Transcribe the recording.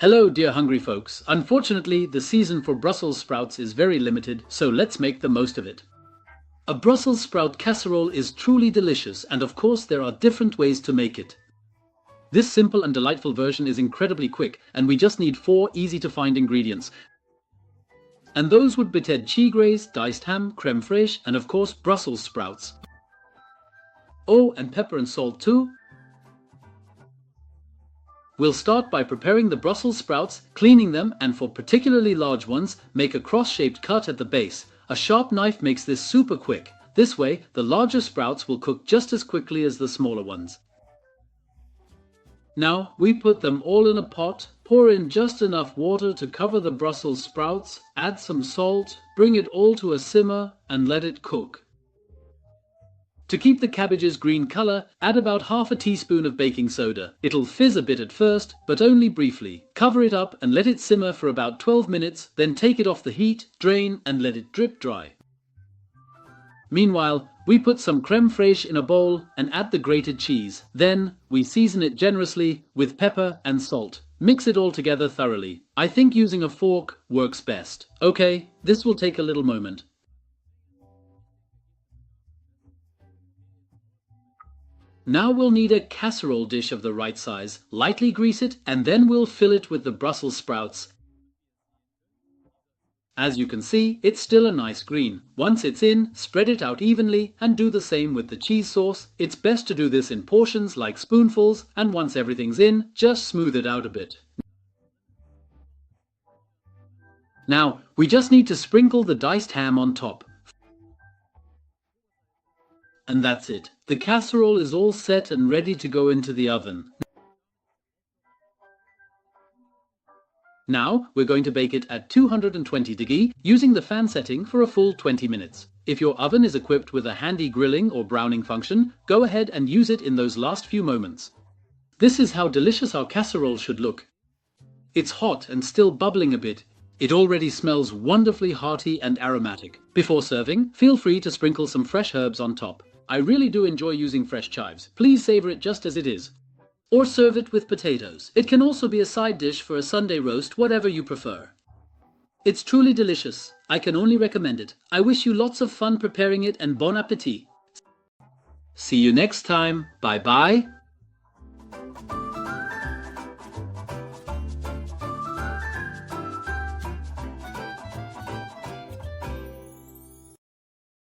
Hello dear hungry folks. Unfortunately, the season for Brussels sprouts is very limited, so let's make the most of it. A Brussels sprout casserole is truly delicious, and of course there are different ways to make it. This simple and delightful version is incredibly quick, and we just need 4 easy to find ingredients. And those would be cheese, diced ham, crème fraîche, and of course Brussels sprouts. Oh, and pepper and salt too. We'll start by preparing the Brussels sprouts, cleaning them, and for particularly large ones, make a cross-shaped cut at the base. A sharp knife makes this super quick. This way, the larger sprouts will cook just as quickly as the smaller ones. Now, we put them all in a pot, pour in just enough water to cover the Brussels sprouts, add some salt, bring it all to a simmer, and let it cook. To keep the cabbage's green color, add about half a teaspoon of baking soda. It'll fizz a bit at first, but only briefly. Cover it up and let it simmer for about 12 minutes, then take it off the heat, drain, and let it drip dry. Meanwhile, we put some crème fraîche in a bowl and add the grated cheese. Then, we season it generously with pepper and salt. Mix it all together thoroughly. I think using a fork works best. Okay, this will take a little moment. Now we'll need a casserole dish of the right size. Lightly grease it, and then we'll fill it with the Brussels sprouts. As you can see, it's still a nice green. Once it's in, spread it out evenly and do the same with the cheese sauce. It's best to do this in portions like spoonfuls, and once everything's in, just smooth it out a bit. Now, we just need to sprinkle the diced ham on top. And that's it. The casserole is all set and ready to go into the oven. Now, we're going to bake it at 220 degrees, using the fan setting for a full 20 minutes. If your oven is equipped with a handy grilling or browning function, go ahead and use it in those last few moments. This is how delicious our casserole should look. It's hot and still bubbling a bit. It already smells wonderfully hearty and aromatic. Before serving, feel free to sprinkle some fresh herbs on top. I really do enjoy using fresh chives. Please savor it just as it is. Or serve it with potatoes. It can also be a side dish for a Sunday roast, whatever you prefer. It's truly delicious. I can only recommend it. I wish you lots of fun preparing it and bon appétit. See you next time. Bye bye.